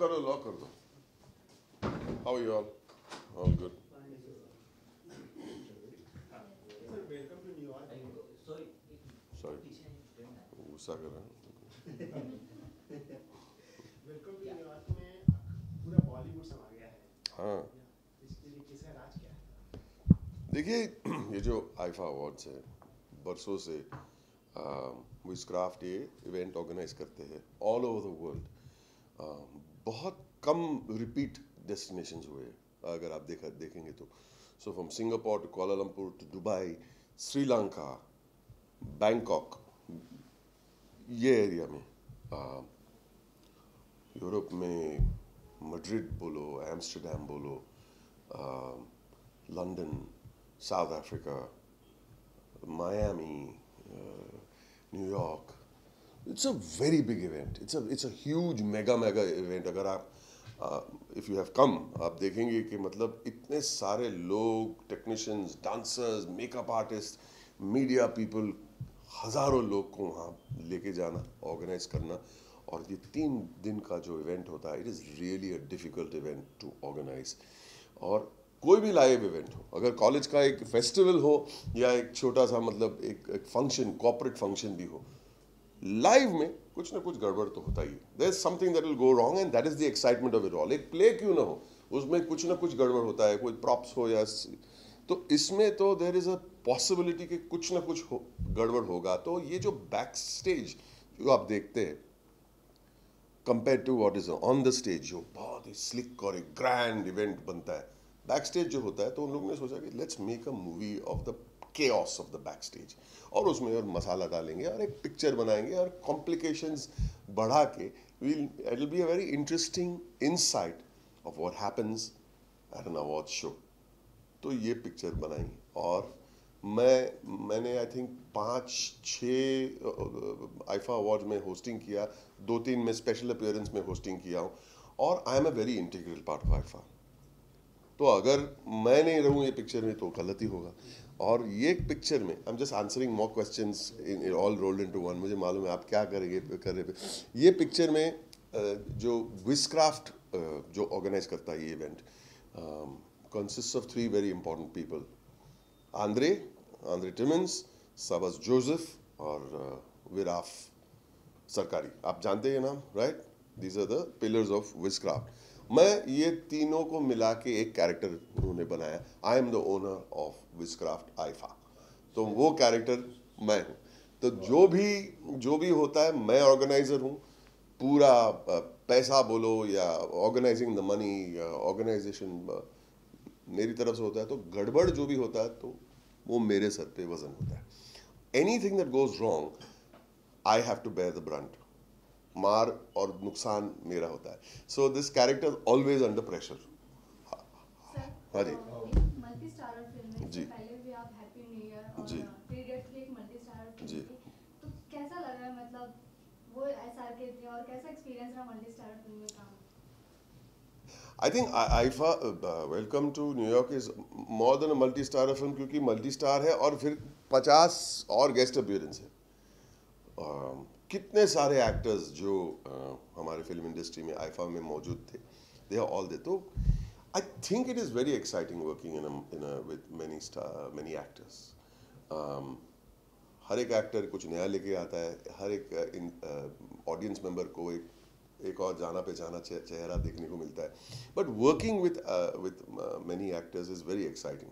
Lock कर दो. How are you all? All good. Welcome to New York. Sorry. गुस्सा कर रहा हूँ. वेलकम टू न्यूयॉर्क में पूरा बॉलीवुड समा गया है. हाँ. इसके लिए किसका राज क्या है? देखिए ये जो आईफा अवार्ड्स है बरसों से विजक्राफ्ट ये इवेंट ऑर्गेनाइज करते हैं ऑल ओवर द वर्ल्ड. बहुत कम रिपीट डेस्टिनेशंस हुए हैं अगर आप देखेंगे तो. So from Singapore to Kuala Lumpur to Dubai, Sri Lanka, Bangkok, ये एरिया में, यूरोप में मैड्रिड बोलो, एम्स्टर्डम बोलो, London, South Africa, Miami, New York. It's a very big event. It's a huge mega event. अगर आप if you have come, आप देखेंगे कि मतलब इतने सारे लोग, technicians, dancers, makeup artist, media people, हज़ारों लोग को वहाँ लेके जाना, ऑर्गेनाइज करना. और ये 3 दिन का जो इवेंट होता है, it is really a difficult event to organise. और कोई भी लाइव इवेंट हो, अगर कॉलेज का एक फेस्टिवल हो या एक छोटा सा मतलब एक फंक्शन, कॉर्पोरेट फंक्शन भी हो, लाइव में कुछ ना कुछ गड़बड़ तो होता ही है. There is something that will go wrong and that is the excitement of it all. एक प्ले क्यों ना हो, उसमें कुछ ना कुछ गड़बड़ होता है, कोई प्रॉप्स हो या तो इसमें तो देयर इज अ पॉसिबिलिटी कि कुछ ना कुछ गड़बड़ होगा. तो ये जो बैक स्टेज जो आप देखते हैं compare to what is on the stage, जो बहुत ही स्लिक और एक ग्रैंड इवेंट बनता है, बैक स्टेज जो होता है, तो उन लोगों ने सोचा कि let's make a movie of the chaos of the backstage. और उसमें और मसाला डालेंगे और एक पिक्चर बनाएंगे और कॉम्प्लिकेशंस बढ़ा के it will be a very interesting insight of what happens at an award show. तो ये पिक्चर बनाई और मैंने आई थिंक 5-6 आईफा अवार्ड में होस्टिंग किया, 2-3 में स्पेशल अपीयरेंस में होस्टिंग किया हूँ. और I am a very integral part of IIFA. तो अगर मैं नहीं रहूँ ये पिक्चर में तो गलती होगा. और ये पिक्चर में I am just answering more questions in all rolled into one. मुझे मालूम है आप क्या कर रहे थे. ये पिक्चर में जो विजक्राफ्ट जो ऑर्गेनाइज करता है ये event consist of 3 very important people. Andre Timmins, Sabas Joseph और विराफ सरकारी. आप जानते हैं नाम, right? These are the pillars of Wizcraft. मैं ये तीनों को मिला के एक कैरेक्टर उन्होंने बनाया. I am the owner of Wizcraft IIFA. तो वो कैरेक्टर मैं हूँ. तो जो भी होता है, मैं ऑर्गेनाइजर हूँ. पूरा पैसा बोलो या ऑर्गेनाइजिंग द मनी या ऑर्गेनाइजेशन मेरी तरफ से होता है. तो गड़बड़ जो भी होता है तो वो मेरे सर पे वजन होता है. Anything that goes wrong I have to bear the brunt. मार और नुकसान मेरा होता है. So this character always under pressure. हाँ जी. मल्टी स्टारर फिल्म है. जी. पहले भी आप हैप्पी न्यू ईयर और जी. थ्री इडियट्स भी एक मल्टी स्टारर फिल्म जी. थी. तो कैसा लगा, मतलब वो एसआरके थे और कैसा एक्सपीरियंस रहा मल्टी स्टारर फिल्म में काम? I think IIFA welcome to New York is more than a multi starrer film, क्योंकि मल्टी स्टार है और फिर 50 और गेस्ट अपीयरेंस है. कितने सारे एक्टर्स जो हमारे फिल्म इंडस्ट्री में आईफा में मौजूद थे, दे आर ऑल देयर. तो I think it is very exciting working with many actors. हर एक एक्टर कुछ नया लेके आता है. हर एक ऑडियंस मेंबर को एक और जाना पहचाना चेहरा देखने को मिलता है. But working with many actors is very exciting.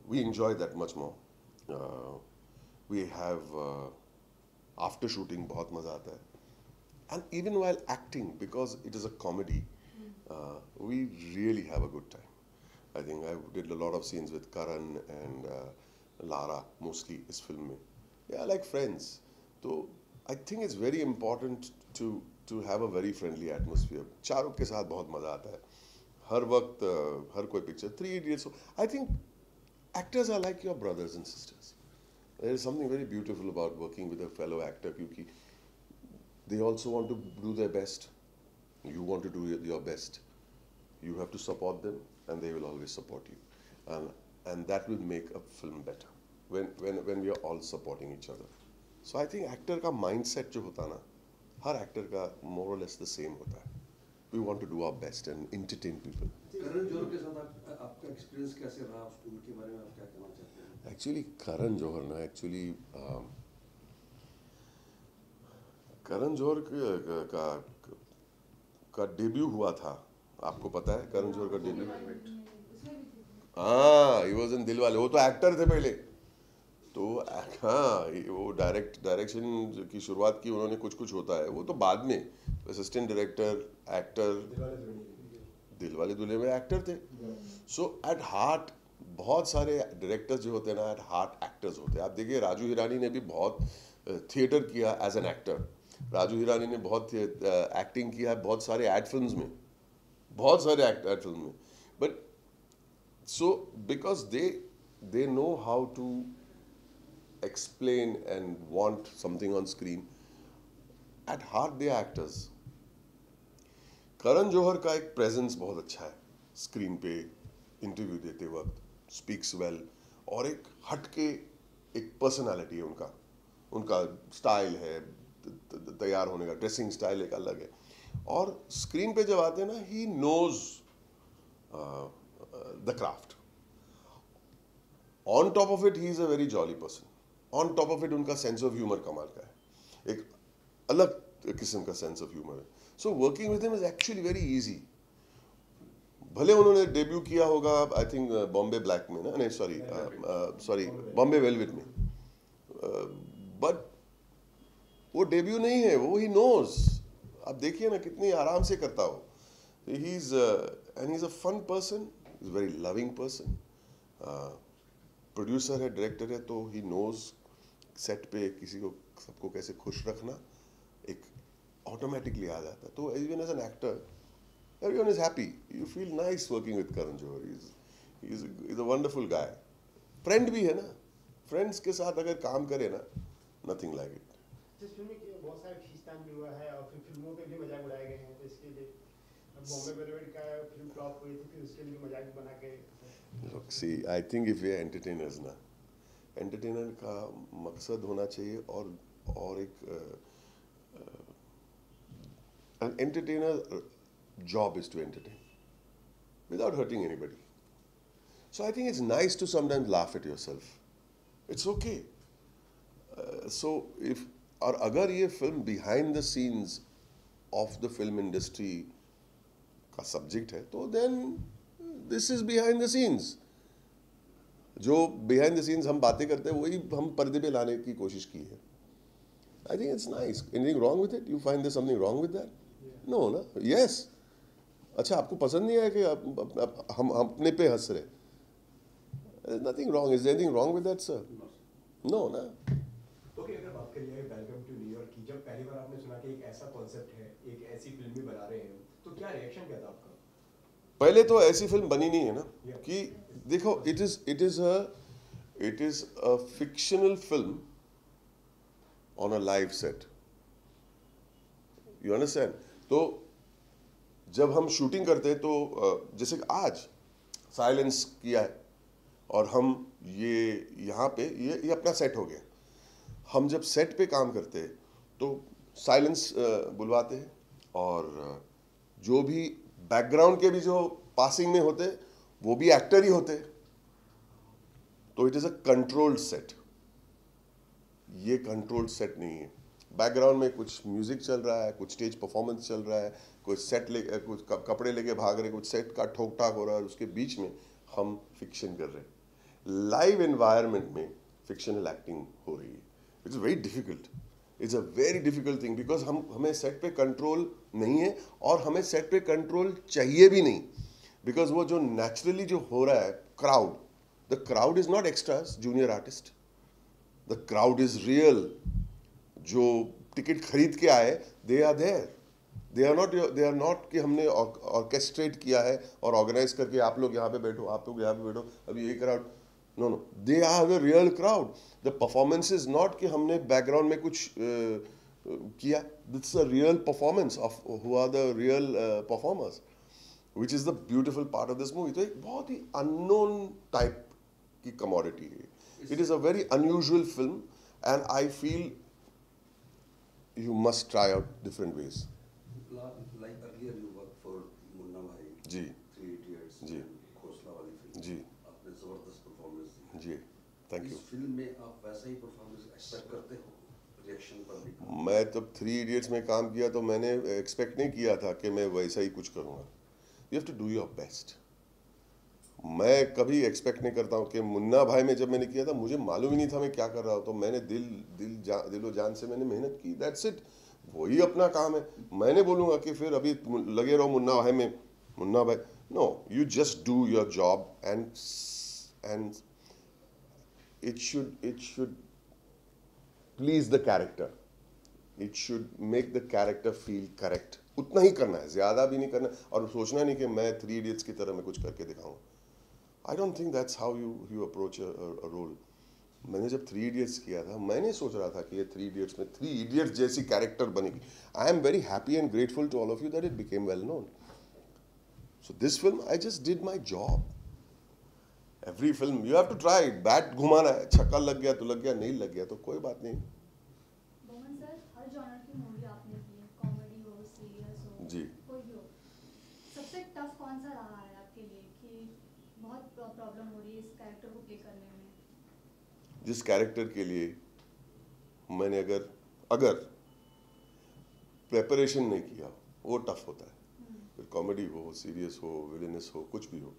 We enjoy that much more. We have after shooting बहुत मज़ा आता है. And even while acting, because it is a comedy, we really have a good time. I think I did a lot of scenes with Karan and Lara mostly इस film में. They are like friends. तो I think it's very important to have a very friendly atmosphere. चारों के साथ बहुत मज़ा आता है हर वक्त. हर कोई picture 3 idiots, I think actors are like your brothers and sisters. There is something very beautiful about working with a fellow actor, क्योंकि they also want to do their best. You want to do your best. You have to support them, and they will always support you. And that will make a film better when we are all supporting each other. So I think actor का mindset जो होता है ना, हर actor का more or less the same होता है. we want to do our best and entertain people. Karan Johar के साथ आपका एक्सपीरियंस कैसे रहा, उनके बारे में आप क्या कहना चाहते हैं? Actually, Karan Johar ना करण जौहर का डेब्यू हुआ था, आपको पता है करण जौहर का डेब्यू? हाँ, he was in दिलवाले, वो तो एक्टर थे पहले, तो हाँ वो डायरेक्शन की शुरुआत की उन्होंने, कुछ कुछ होता है, वो तो बाद में assistant director, actor, Dilwale Dulhania में एक्टर थे. सो एट हार्ट बहुत सारे डायरेक्टर्स जो होते हैं ना, एट हार्ट एक्टर्स होते हैं. आप देखिए राजू हिरानी ने भी बहुत थिएटर किया as an actor. Raju Hirani ने बहुत एक्टिंग किया है बहुत सारे एड फिल्म्स में, बहुत सारे एड फिल्म में. But so because they know how to explain and want something on screen, at heart they are actors. Karan Johar का एक प्रेजेंस बहुत अच्छा है स्क्रीन पे, इंटरव्यू देते वक्त स्पीक्स वेल, और एक हट के एक पर्सनालिटी है उनका स्टाइल है, तैयार होने का ड्रेसिंग स्टाइल एक अलग है, और स्क्रीन पे जब आते हैं ना, he knows the craft. On top of it he is a very jolly person. On top of it उनका सेंस ऑफ ह्यूमर कमाल का है, एक अलग किस्म का सेंस ऑफ ह्यूमर है. So working with him is actually very easy. भले उन्होंने डेब्यू किया होगा आई थिंक बॉम्बे ब्लैक में ना, नहीं सॉरी बॉम्बे वेलवेट में, बट वो डेब्यू नहीं है, वो ही नोज. आप देखिए ना कितनी आराम से करता हो. He is and he is a fun person, is very loving person. Producer है, डायरेक्टर है, तो ही नोज सेट पे किसी को सबको कैसे खुश रखना, एक ऑटोमेटिकली आ जाता है. तो even as an actor everyone is happy. You feel nice working with Karan Johar. He's a wonderful guy. Friend भी है ना, फ्रेंड्स के साथ अगर काम करे ना, nothing like it. जिस फिल्म में बहुत सारे खींचतान भी हुआ है और फिर फिल्मों पे भी मजाक उड़ाए गए हैं, तो इसके लिए बॉम्बे वेलवेट का फिल्म फ्लॉप हुई थी, फिर उसके लिए मजाक भी बना के. Look, see, I think if we are entertainers ना, एंटरटेनर का मकसद होना चाहिए और एक an entertainer job is to entertain without hurting anybody. So I think it's nice to sometimes laugh at yourself. It's okay. So if और अगर ये film behind the scenes of the film industry का subject है, तो then this is behind the scenes. जो behind the scenes हम बातें करते हैं वही हम पर्दे पे लाने की कोशिश की है. I think it's nice. Anything wrong with it? You find there's something wrong with that? No, ना? Yes. अच्छा, आपको पसंद नहीं है कि हम अपने पे हंस रहे? There's nothing wrong. Is there anything wrong with that, sir? No, ना? Okay, अगर बात करिए वेलकम टू न्यूयॉर्क की, जब पहली बार आपने सुना कि एक ऐसा कॉन्सेप्ट है, एक ऐसी फिल्म भी बना रहे हैं, तो क्या रिएक्शन क्या था आपका? पहले तो ऐसी फिल्म बनी नहीं है ना, Yeah. कि देखो it is a fictional film on a live set. You understand? तो जब हम शूटिंग करते हैं तो जैसे आज साइलेंस किया है और हम ये यहाँ पे ये अपना सेट हो गया. हम जब सेट पे काम करते हैं तो साइलेंस बुलवाते हैं, और जो भी बैकग्राउंड के भी जो पासिंग में होते वो भी एक्टर ही होते. तो it is a controlled set. ये कंट्रोल्ड सेट नहीं है. बैकग्राउंड में कुछ म्यूजिक चल रहा है, कुछ स्टेज परफॉर्मेंस चल रहा है, कुछ सेट ले कुछ कपड़े लेके भाग रहे, कुछ सेट का ठोक ठाक हो रहा है, उसके बीच में हम फिक्शन कर रहे हैं. लाइव एनवायरनमेंट में फिक्शनल एक्टिंग हो रही है. It's very difficult. It's a very difficult thing, because हमें सेट पे कंट्रोल नहीं है और हमें सेट पे कंट्रोल चाहिए भी नहीं. बिकॉज वो जो नेचुरली जो हो रहा है, the crowd is not extras, junior artist. The crowd is real. जो टिकट खरीद के आए, they are there. They are not कि हमने ऑर्केस्ट्रेट किया है और ऑर्गेनाइज करके आप लोग यहाँ पे बैठो, आप लोग यहाँ पे बैठो, अभी ये crowd. No, they are the real crowd. The performance is not कि हमने बैकग्राउंड में कुछ किया. That's a real performance of who are the real performers, which is the beautiful part of this movie. तो एक बहुत ही अननोन टाइप की कमोडिटी है. It is a very unusual film and I feel you must try out different ways. Like earlier you worked जी Three Idiots जी घोसला वाली film, जी आपने जबरदस्त परफॉर्मेंस दी। जी, थैंक यू। इस फिल्म में आप वैसा ही परफॉर्मेंस एक्सपेक्ट करते हो, रिएक्शन पब्लिक का? मैं जब थ्री इडियट्स में काम किया तो मैंने एक्सपेक्ट नहीं किया था कि मैं वैसा ही कुछ करूँगा। You have to do your best. मैं कभी एक्सपेक्ट नहीं करता हूँ कि मुन्ना भाई में जब मैंने किया था मुझे मालूम ही नहीं था मैं क्या कर रहा हूँ, तो मैंने दिलो जान से मैंने मेहनत की, दैट्स इट। वही अपना काम है। मैंने बोलूँगा कि फिर अभी लगे रहो मुन्ना भाई में, Munna Bhai, no, you just do your job and it should please the character. It should make the character feel correct. उतना ही करना है, ज़्यादा भी नहीं करना, और सोचना नहीं कि मैं थ्री इडियट्स की तरह मैं कुछ करके दिखाऊँ। I don't think that's how you approach a role. मैंने जब थ्री इडियट्स किया था, मैंने सोच रहा था कि ये थ्री इडियट्स में थ्री इडियट्स जैसी कैरेक्टर बनेगी। I am very happy and grateful to all of you that it became well known. So this film I just did my job. Every film you have to try, bat घुमाना है, छक्का लग गया तो लग गया, नहीं लग गया तो कोई बात नहीं। बोमन सर, हर जॉनर की मूवी आपने की है, कॉमेडी हो, सीरियस हो, जी। कोई भी हो, सबसे टफ कौन सा रहा है आपके लिए कि बहुत प्रॉब्लम हो रही है इस कैरेक्टर को प्ले करने में? जिस कैरेक्टर के लिए मैंने अगर प्रेपरेशन नहीं किया वो टफ होता है। फिर कॉमेडी हो, सीरियस हो, विलेनस हो, कुछ भी हो,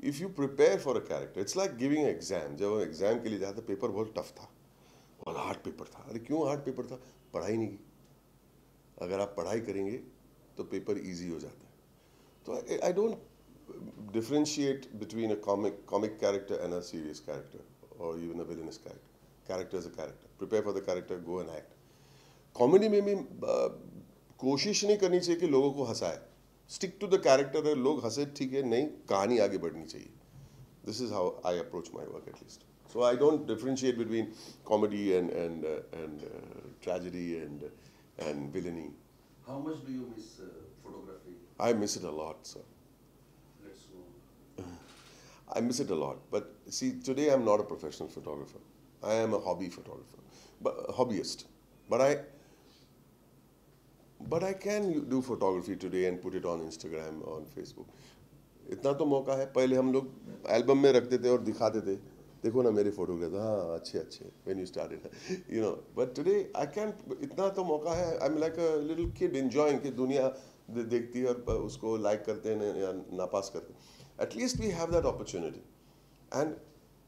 if you prepare for a character, it's like giving exam. जब एग्जाम के लिए जाता पेपर बहुत टफ था और हार्ड पेपर था। अरे क्यों हार्ड पेपर था? पढ़ाई नहीं की। अगर आप पढ़ाई करेंगे तो पेपर इजी हो जाता है। तो I don't differentiate between a comic character and a serious character और even a villainous character. Character is a character, prepare for the character, go and act. Comedy में भी कोशिश नहीं करनी चाहिए कि लोगों को हंसाए। स्टिक टू द कैरेक्टर, लोग हंसे ठीक है, नहीं, कहानी आगे बढ़नी चाहिए। This is how I approach my work at least. So I don't differentiate between comedy and tragedy and villainy. How much do you miss photography? I miss it a lot, sir. Let's know. I miss it a lot. But see, today I'm not a professional photographer. I am a hobby photographer, but hobbyist. But I can do photography today and put it on Instagram, on Facebook. इतना तो मौका है। पहले हम लोग album में रखते थे और दिखाते थे, देखो ना मेरे फोटोग्राफ, हाँ अच्छे when you started, you know. But today I can't, इतना तो मौका है। I'm like a little kid enjoying कि दुनिया देखती है और उसको लाइक करते हैं या नापास करते हैं। At least we have that opportunity, and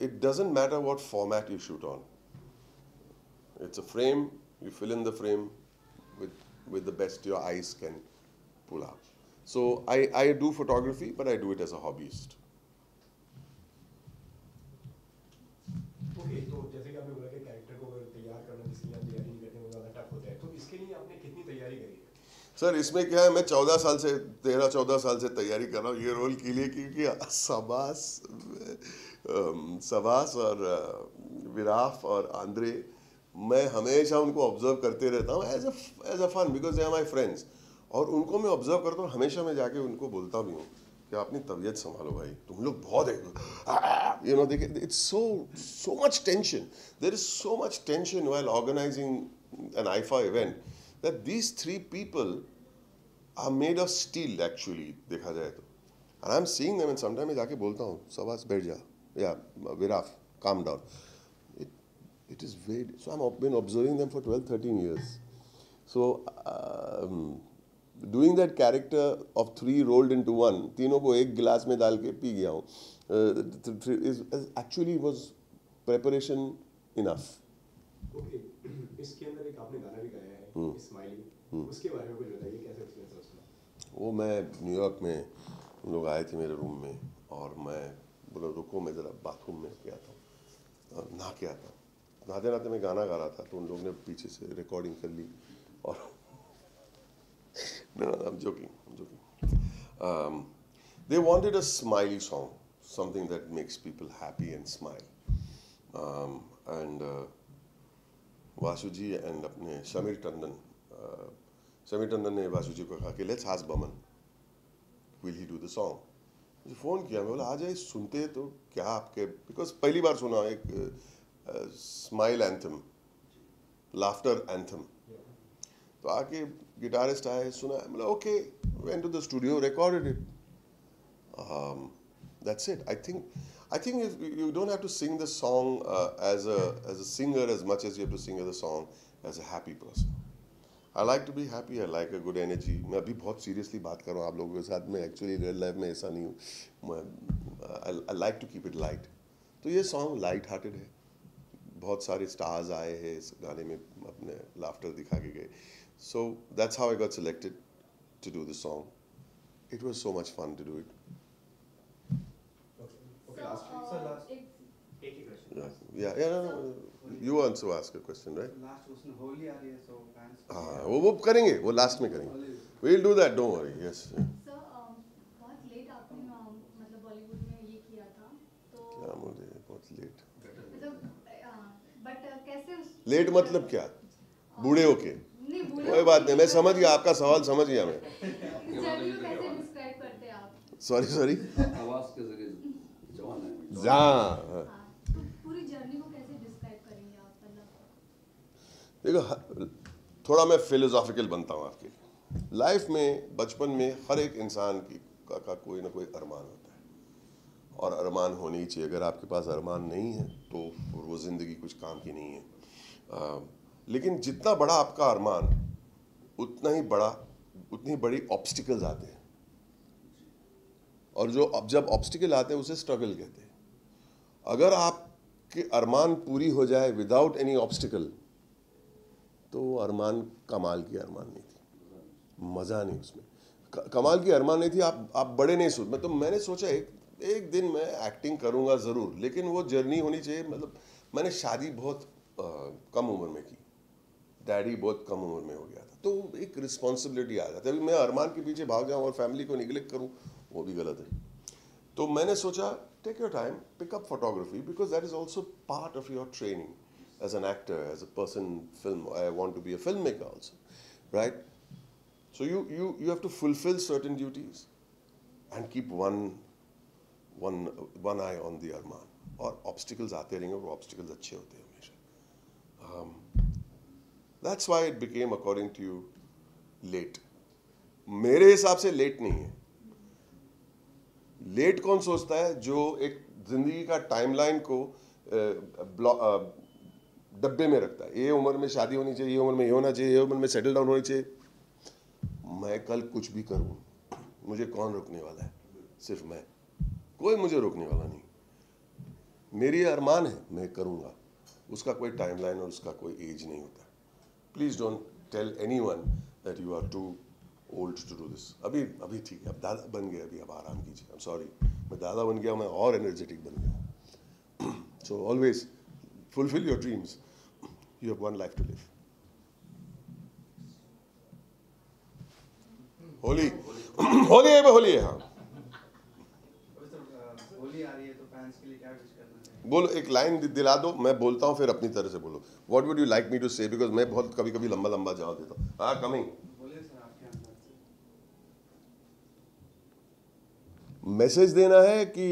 it doesn't matter what format you shoot on. It's a frame, you fill in the frame with the best your eyes can pull out. So I do photography, but I do it as a hobbyist. Okay, तो जैसे कि आपने बोला कि character को अगर तैयार करना जिसके लिए आप तैयारी नहीं करते वो ज़्यादा टफ होता है, तो इसके लिए आपने कितनी तैयारी करी है? सर इसमें क्या है, मैं 13-14 साल से तैयारी कर रहा हूँ ये रोल के लिए, क्योंकि सबास और विराफ और आंद्रे, मैं हमेशा उनको ऑब्जर्व करते रहता हूँ as a fun, because they are my friends. और उनको मैं ऑब्जर्व करता हूँ, हमेशा मैं जाके उनको बोलता भी हूँ कि अपनी तबीयत संभालो भाई, तुम लोग बहुत यू नो, देखिए it's so much tension. There is so much tension while organizing an IFA event that these three people are made of steel actually, देखा जाए तो। And I'm seeing them and sometimes मैं जाके बोलता हूँ, सबास बैठ जा, या विराफ calm down. It is very, so I've been observing them for 12-13 years. So doing that character of three rolled into one, तीनों को एक गिलास में डाल के पी गया हूँ, actually was preparation enough. Okay, इसके अंदर एक आपने गाना भी गाया है, स्माइली, उसके बारे में कुछ बताइए, कैसा एक्सपीरियंस है उसका? वो मैं न्यूयॉर्क में, उन लोग आए थे मेरे रूम में और मैं बोला रुको मैं ज़रा बाथरूम में गया था, नहा के आता, नहाते नहाते मैं गाना गा रहा था, तो उन लोग ने पीछे से रिकॉर्डिंग कर ली और no, I'm joking. They wanted a smiley song, something that makes people happy and smile. And Vasuji and अपने समीर टंडन ने वासुजी को कहा कि let's ask Boman, will he do the song? मुझे फ़ोन किया, मैं बोला आ जाए, सुनते तो क्या आपके, बिकॉज पहली बार सुना एक स्माइल एंथम, लाफ्टर एंथम। तो आके गिटारिस्ट आए, सुना, मतलब okay, went to the studio, recorded it, That's it. I think if you don't have to sing the song as a singer as much as you have to sing the song as a happy person. I like to be happy. I like a good energy. मैं अभी बहुत seriously बात कर रहा हूँ आप लोगों के साथ. मैं actually real life में ऐसा नहीं हूँ. I like to keep it light. तो ये song light hearted है. बहुत सारे stars आए हैं इस गाने में अपने laughter दिखा के गए. So that's how I got selected to do the song. It was so much fun to do it. Okay, last. So last- एक ही question. Yeah. No. You also ask a question, right? Last question Holi आ रही है सो fans हाँ वो करेंगे वो last में करेंगे. We'll do that. Don't worry. Yes. Sir बहुत लेट आपने मतलब बॉलीवुड में ये किया था तो क्या मुझे बहुत लेट. मतलब बट कैसे उस लेट मतलब क्या? बूढ़े होके? नहीं बूढ़े कोई बात नहीं. मैं समझ गया आपका सवाल समझ गया मैं. इस जर्नी को कैसे डिस्क्राइब करते हैं आप? सॉरी. आवाज के जरिए जवान है हाँ. हाँ, तो पूरी जर्नी को कैसे डिस्क्राइब करेंगे आप मतलब? देखो थोड़ा मैं फिलोसॉफिकल बनता हूँ आपके लिए. लाइफ में बचपन में हर एक इंसान का कोई ना कोई अरमान होता है और अरमान होने ही चाहिए. अगर आपके पास अरमान नहीं है तो वो ज़िंदगी कुछ काम की नहीं है. लेकिन जितना बड़ा आपका अरमान उतनी बड़ी ऑब्स्टिकल्स आते हैं और जब ऑब्स्टिकल आते हैं उसे स्ट्रगल कहते हैं. अगर आपके अरमान पूरी हो जाए विदाउट एनी ऑब्स्टिकल तो अरमान कमाल की अरमान नहीं थी. मज़ा नहीं उसमें. कमाल की अरमान नहीं थी. आप बड़े नहीं सोच. मैंने सोचा एक दिन मैं एक्टिंग करूँगा ज़रूर, लेकिन वो जर्नी होनी चाहिए. मतलब मैंने शादी बहुत कम उम्र में की. डैडी बहुत कम उम्र में हो गया था तो एक रिस्पॉन्सिबिलिटी आ जाती है. अभी मैं अरमान के पीछे भाग जाऊँ और फैमिली को निगलेक्ट करूँ वो भी गलत है. तो मैंने सोचा take your time, pick up photography because that is also part of your training as an actor, as a person. Film I want to be a film maker also, right? So you have to fulfill certain duties and keep one eye on the अरमान. और obstacles आते रहेंगे. वो obstacles अच्छे होते हैं हमेशा. That's why it became according to you late. मेरे हिसाब से लेट नहीं है. लेट कौन सोचता है? जो एक जिंदगी का टाइमलाइन को डब्बे में रखता है. ये उम्र में शादी होनी चाहिए, ये उम्र में ये होना चाहिए, ये उम्र में सेटल डाउन होनी चाहिए. मैं कल कुछ भी करूं, मुझे कौन रोकने वाला है? सिर्फ मैं. कोई मुझे रोकने वाला नहीं. मेरी अरमान है, मैं करूंगा. उसका कोई टाइमलाइन और उसका कोई एज नहीं होता. Please don't tell anyone that you are too old to do this. अभी ठीक है, अब दादा बन गए, अभी अब आराम कीजिए. आई एम सॉरी, मैं दादा बन गया, मैं और एनर्जेटिक बन गया. So always fulfil your dreams. You have one life to live. Holi Holi है. हाँ होली आ रही है तो फैंस के लिए क्या विश करना चाहिए? बोलो, एक लाइन दिला दो, मैं बोलता हूँ फिर अपनी तरह से बोलो. What would you like me to say? Because मैं बहुत कभी लंबा जवाब देता हूँ. हाँ कमिंग. बोलिए सर आपके अंदाज से. मैसेज देना है कि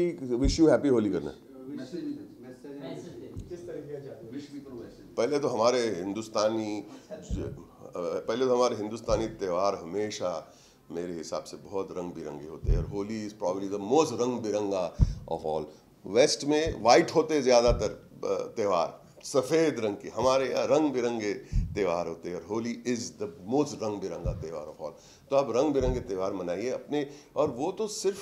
विश यू हैप्पी होली करना है? मैसेज किस तरीके का चाहते हो? विश भी करो मैसेज. पहले तो हमारे हिंदुस्तानी त्यौहार हमेशा मेरे हिसाब से बहुत रंग बिरंगे होते हैं. और Holi is probably the most रंग बिरंगा ऑफ ऑल. वेस्ट में वाइट होते ज़्यादातर त्यौहार, सफ़ेद रंग के. हमारे यहाँ रंग बिरंगे त्यौहार होते हैं और होली इज़ द मोस्ट रंग बिरंगा त्यौहार ऑफ ऑल. तो आप रंग बिरंगे त्यौहार मनाइए अपने. और वो तो सिर्फ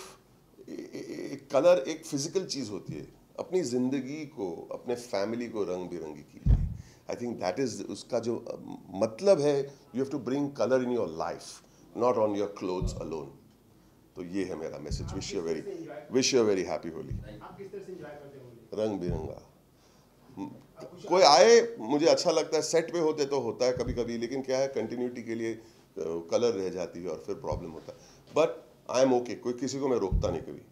कलर एक फिजिकल चीज़ होती है. अपनी ज़िंदगी को, अपने फैमिली को रंग बिरंगी कीजिए. आई थिंक दैट इज़ उसका जो मतलब है. You have to bring colour in your life, not on your clothes alone. तो ये है मेरा message. Wish you very happy Holi. आप किस तरह से एंजॉय करते हैं होली? रंग बिरंगा. कोई आए, मुझे अच्छा लगता है. सेट पे होते तो होता है कभी कभी, लेकिन क्या है कंटिन्यूटी के लिए कलर रह जाती है और फिर प्रॉब्लम होता है. But I am okay. कोई किसी को मैं रोकता नहीं कभी.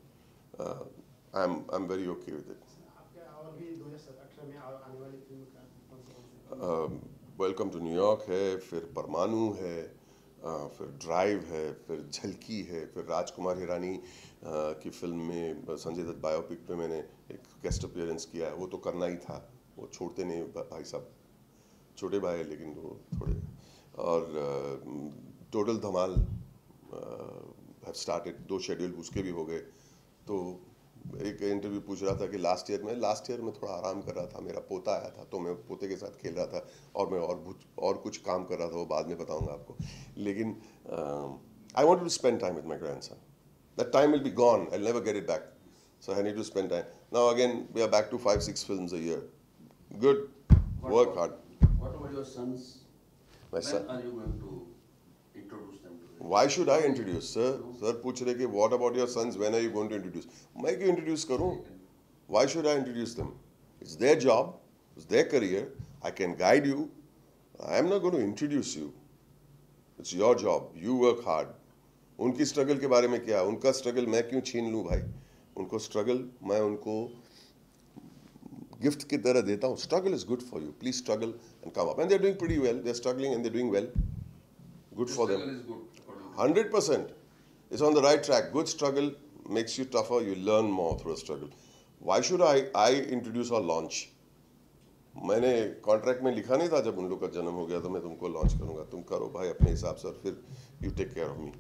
आई am very okay with it. आपका और भी 2018 में आने वाली फिल्म का कौन सा? वेलकम टू न्यूयॉर्क है, फिर परमाणु है, फिर ड्राइव है, फिर झलकी है, फिर राजकुमार हिरानी की फिल्म में संजय दत्त बायोपिक पे मैंने एक गेस्ट अपीयरेंस किया है. वो तो करना ही था, वो छोड़ते नहीं भाई साहब. छोटे भाई है लेकिन वो थोड़े. और total Dhamaal have started. 2 schedule उसके भी हो गए. तो एक इंटरव्यू पूछ रहा था कि लास्ट ईयर में थोड़ा आराम कर रहा था, मेरा पोता आया था तो मैं पोते के साथ खेल रहा था और मैं और कुछ काम कर रहा था, वो बाद में बताऊंगा आपको. लेकिन I want to spend time with my grandson. That time will be gone, I will never get it back. So I need to spend time. Now again, we are back to 5-6 films a year. Good. Work hard. What about your sons? My son. When are you going to introduce them to them? Why should I introduce, sir? Sir पूछ रहे कि what about your sons? When are you going to introduce? मैं क्यों introduce करूँ? Why should I introduce them? It's their job. It's their career. I can guide you. I am not going to introduce you. It's your job. You work hard. उनकी struggle के बारे में क्या? उनका struggle मैं क्यों छीन लूँ भाई? उनको स्ट्रगल मैं उनको गिफ्ट की तरह देता हूँ. Struggle is good for you. Please struggle and come up. And they are doing pretty well. They are struggling and they are doing well. Good for them. 100%. It's on the right track. Good struggle makes you tougher. You learn more through struggle. Why should I introduce और launch? मैंने contract में लिखा नहीं था जब उन लोग का जन्म हो गया तो मैं तुमको लॉन्च करूंगा. तुम करो भाई अपने हिसाब से और फिर you take care of me.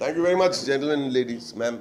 Thank you very much, gentlemen and ladies, ma'am.